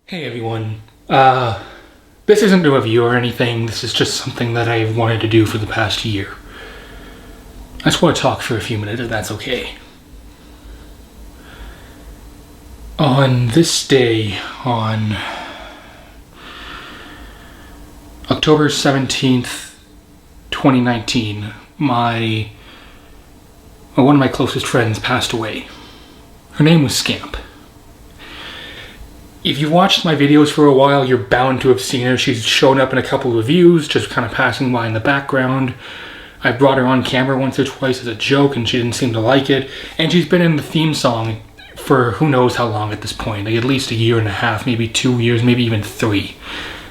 Hey everyone. This isn't a review or anything, this is just something that I've wanted to do for the past year. I just want to talk for a few minutes, if that's okay. On this day, on October 17th, 2019, one of my closest friends passed away. Her name was Scamp. If you've watched my videos for a while, you're bound to have seen her. She's shown up in a couple of reviews, just kind of passing by in the background. I brought her on camera once or twice as a joke, and she didn't seem to like it. And she's been in the theme song for who knows how long at this point. Like at least a year and a half, maybe 2 years, maybe even 3.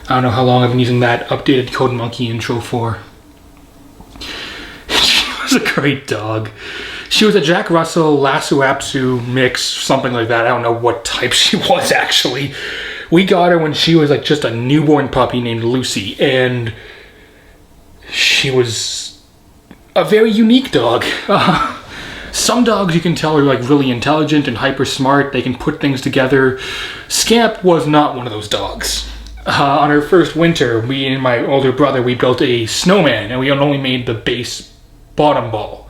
I don't know how long I've been using that updated Code Monkey intro for. She was a great dog. She was a Jack Russell, Lhasa Apso mix, something like that. I don't know what type she was, actually. We got her when she was like just a newborn puppy named Lucy, and she was a very unique dog. Some dogs you can tell are like really intelligent and hyper smart. They can put things together. Scamp was not one of those dogs. On her first winter, me and my older brother, we built a snowman, and we only made the base bottom ball.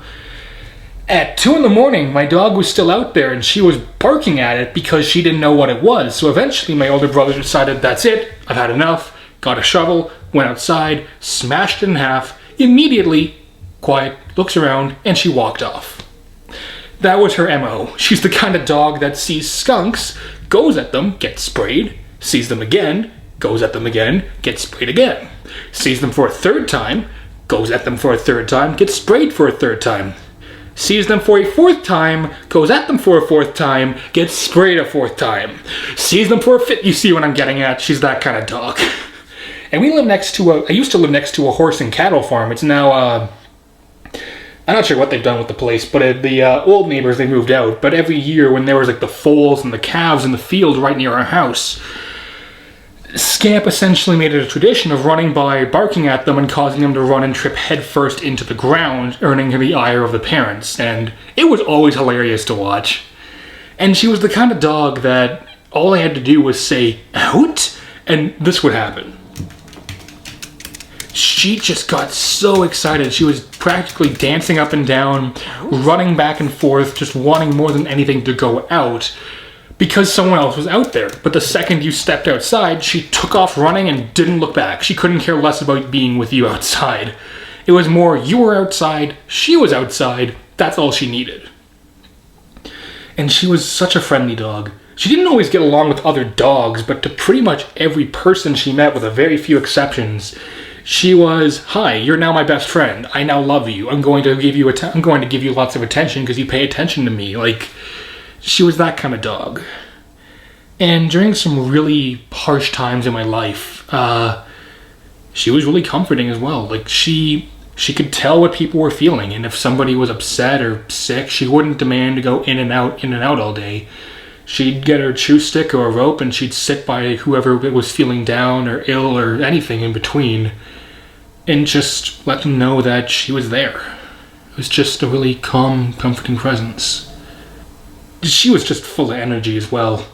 At 2 in the morning, my dog was still out there and she was barking at it because she didn't know what it was. So eventually my older brother decided, that's it, I've had enough, got a shovel, went outside, smashed it in half, immediately, quiet, looks around, and she walked off. That was her MO. She's the kind of dog that sees skunks, goes at them, gets sprayed, sees them again, goes at them again, gets sprayed again. Sees them for a third time, goes at them for a third time, gets sprayed for a third time. Sees them for a fourth time, goes at them for a fourth time, gets sprayed a fourth time. Sees them for a fifth. You see what I'm getting at? She's that kind of dog. And we live next to I used to live next to a horse and cattle farm. It's now, I'm not sure what they've done with the place, but the old neighbors, they moved out. But every year when there was like the foals and the calves in the field right near our house, Scamp essentially made it a tradition of running by, barking at them, and causing them to run and trip headfirst into the ground, earning the ire of the parents. And it was always hilarious to watch. And she was the kind of dog that all I had to do was say, out, and this would happen. She just got so excited. She was practically dancing up and down, running back and forth, just wanting more than anything to go out, because someone else was out there. But the second you stepped outside, she took off running and didn't look back. She couldn't care less about being with you outside. It was more, you were outside, she was outside, that's all she needed. And she was such a friendly dog. She didn't always get along with other dogs, but to pretty much every person she met, with a very few exceptions, she was, hi, you're now my best friend. I now love you. I'm going to give you lots of attention because you pay attention to me. Like, she was that kind of dog. And during some really harsh times in my life, she was really comforting as well. Like, she could tell what people were feeling, and if somebody was upset or sick, she wouldn't demand to go in and out all day. She'd get her chew stick or a rope, and she'd sit by whoever was feeling down or ill or anything in between, and just let them know that she was there. It was just a really calm, comforting presence. She was just full of energy as well.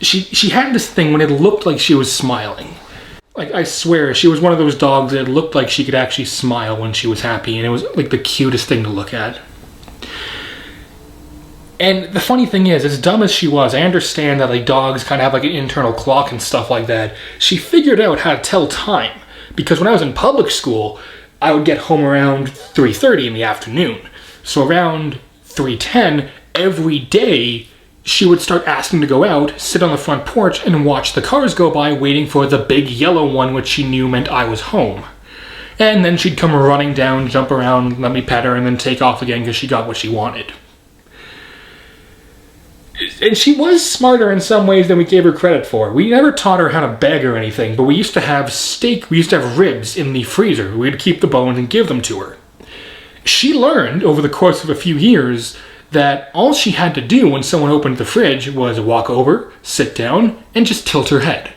She had this thing when it looked like she was smiling. Like, I swear, she was one of those dogs that looked like she could actually smile when she was happy, and it was like the cutest thing to look at. And the funny thing is, as dumb as she was, I understand that like dogs kind of have like an internal clock and stuff like that. She figured out how to tell time, because when I was in public school, I would get home around 3:30 in the afternoon. So around 3:10, every day, she would start asking to go out, sit on the front porch, and watch the cars go by, waiting for the big yellow one, which she knew meant I was home. And then she'd come running down, jump around, let me pet her, and then take off again because she got what she wanted. And she was smarter in some ways than we gave her credit for. We never taught her how to beg or anything, but we used to have ribs in the freezer. We'd keep the bones and give them to her. She learned, over the course of a few years, that all she had to do when someone opened the fridge was walk over, sit down, and just tilt her head.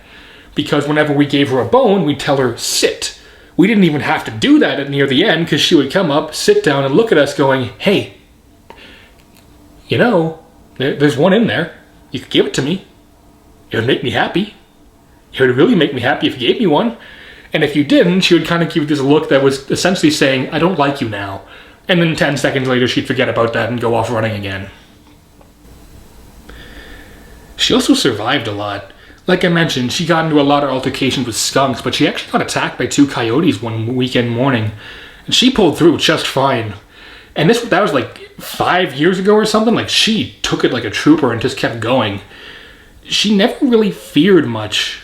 Because whenever we gave her a bone, we'd tell her, sit. We didn't even have to do that near the end, because she would come up, sit down, and look at us going, hey, you know, there's one in there. You could give it to me. It would make me happy. It would really make me happy if you gave me one. And if you didn't, she would kind of give this look that was essentially saying, I don't like you now. And then 10 seconds later, she'd forget about that and go off running again. She also survived a lot. Like I mentioned, she got into a lot of altercations with skunks, but she actually got attacked by 2 coyotes one weekend morning. And she pulled through just fine. And that was like 5 years ago or something. Like, she took it like a trooper and just kept going. She never really feared much.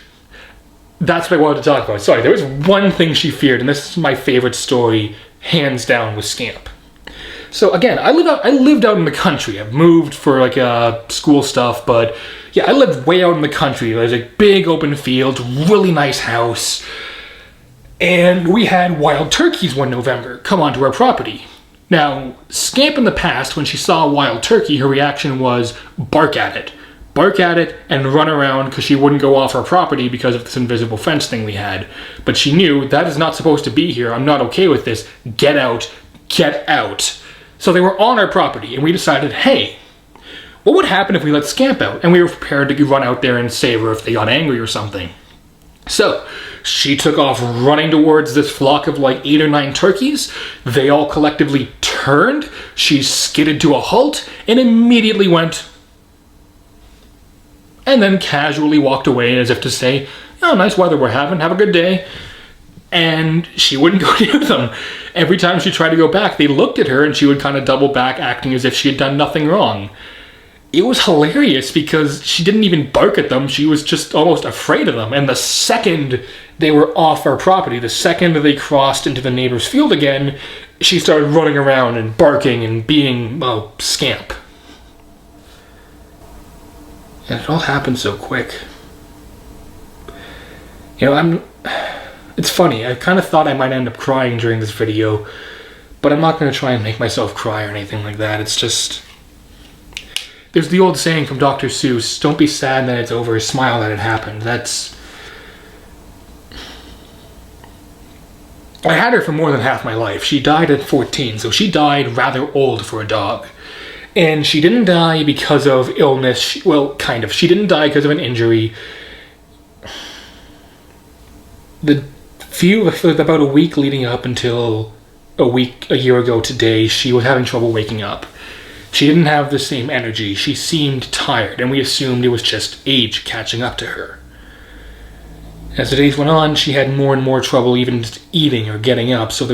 That's what I wanted to talk about. Sorry, there was one thing she feared, and this is my favorite story, hands down, with Scamp. So again, I lived out in the country. I've moved for like school stuff, but yeah, I lived way out in the country. There's a big open field, really nice house, and we had wild turkeys one November come onto our property. Now, Scamp in the past, when she saw a wild turkey, her reaction was bark at it. Bark at it and run around because she wouldn't go off our property because of this invisible fence thing we had. But she knew that is not supposed to be here. I'm not okay with this. Get out. Get out. So they were on our property, and we decided, hey, what would happen if we let Scamp out? And we were prepared to run out there and save her if they got angry or something. So she took off running towards this flock of like 8 or 9 turkeys. They all collectively turned. She skidded to a halt and immediately went, and then casually walked away as if to say, oh, nice weather we're having, have a good day. And she wouldn't go near them. Every time she tried to go back, they looked at her and she would kind of double back, acting as if she had done nothing wrong. It was hilarious because she didn't even bark at them. She was just almost afraid of them. And the second they were off our property, the second they crossed into the neighbor's field again, she started running around and barking and being, well, Scamp. And it all happened so quick. You know, it's funny, I kind of thought I might end up crying during this video, but I'm not going to try and make myself cry or anything like that. It's just, there's the old saying from Dr. Seuss, don't be sad that it's over, smile that it happened. I had her for more than half my life. She died at 14, so she died rather old for a dog. And she didn't die because of illness. Well, kind of. She didn't die because of an injury. About a week leading up until a year ago today, she was having trouble waking up. She didn't have the same energy. She seemed tired, and we assumed it was just age catching up to her. As the days went on, she had more and more trouble even just eating or getting up, so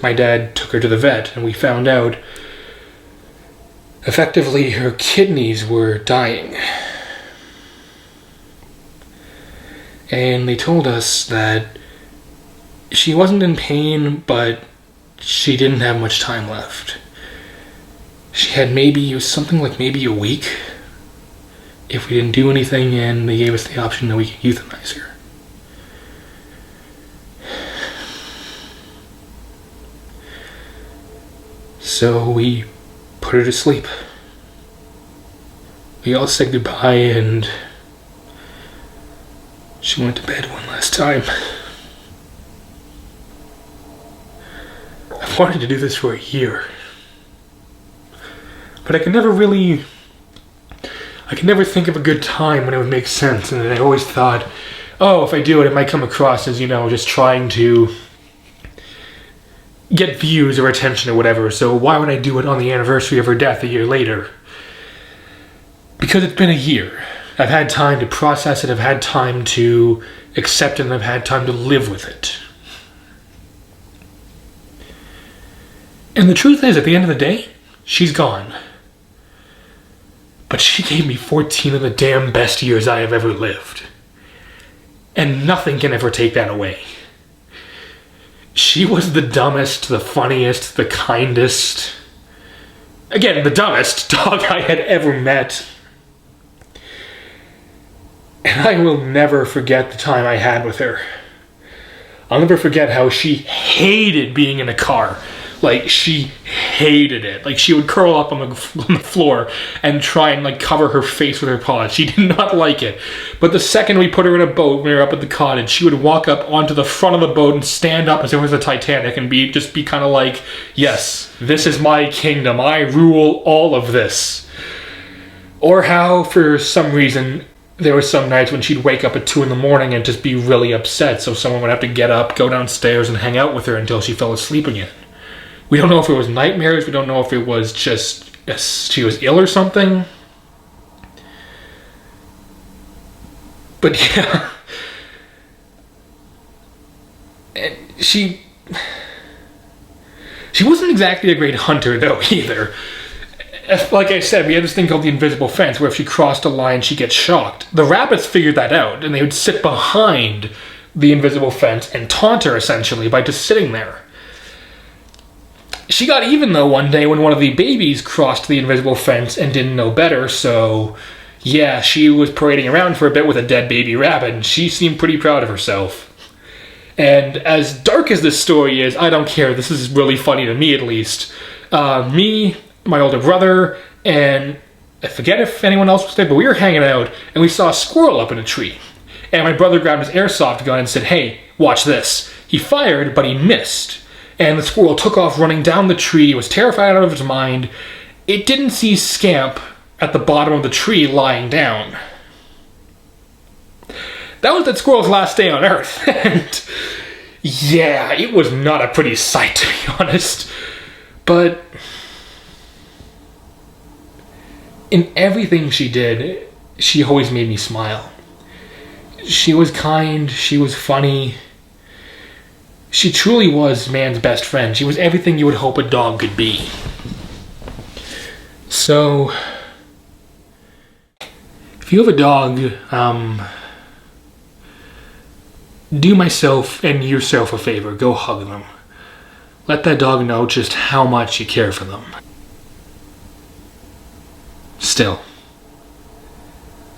my dad took her to the vet, and we found out effectively her kidneys were dying. And they told us that she wasn't in pain, but she didn't have much time left. She had maybe a week if we didn't do anything, and they gave us the option that we could euthanize her. So we put her to sleep. We all said goodbye, and she went to bed one last time. I've wanted to do this for a year, but I could never think of a good time when it would make sense, and I always thought, oh, if I do it might come across as, just trying to get views or attention or whatever, so why would I do it on the anniversary of her death a year later? Because it's been a year. I've had time to process it, I've had time to accept it, and I've had time to live with it. And the truth is, at the end of the day, she's gone. But she gave me 14 of the damn best years I have ever lived. And nothing can ever take that away. She was the dumbest, the funniest, the kindest, again, the dumbest dog I had ever met. And I will never forget the time I had with her. I'll never forget how she hated being in a car. Like, she hated it. Like, she would curl up on the floor and try and, cover her face with her paws. She did not like it. But the second we put her in a boat when we were up at the cottage, she would walk up onto the front of the boat and stand up as if it was the Titanic and be kind of like, yes, this is my kingdom. I rule all of this. Or how, for some reason, there were some nights when she'd wake up at 2 in the morning and just be really upset, so someone would have to get up, go downstairs, and hang out with her until she fell asleep again. We don't know if it was nightmares, we don't know if it was just she was ill or something. But yeah. And she wasn't exactly a great hunter, though, either. Like I said, we had this thing called the invisible fence, where if she crossed a line, she gets shocked. The rabbits figured that out, and they would sit behind the invisible fence and taunt her, essentially, by just sitting there. She got even, though, one day when one of the babies crossed the invisible fence and didn't know better, so yeah, she was parading around for a bit with a dead baby rabbit, and she seemed pretty proud of herself. And as dark as this story is, I don't care. This is really funny to me, at least. Me, my older brother, and I forget if anyone else was there, but we were hanging out, and we saw a squirrel up in a tree. And my brother grabbed his airsoft gun and said, "Hey, watch this." He fired, but he missed. And the squirrel took off running down the tree. He was terrified out of his mind. It didn't see Scamp at the bottom of the tree lying down. That was that squirrel's last day on Earth. And yeah, it was not a pretty sight, to be honest. But in everything she did, she always made me smile. She was kind, she was funny. She truly was man's best friend. She was everything you would hope a dog could be. So, if you have a dog, do myself and yourself a favor. Go hug them. Let that dog know just how much you care for them. Still,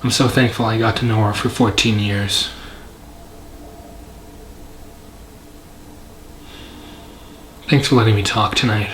I'm so thankful I got to know her for 14 years. Thanks for letting me talk tonight.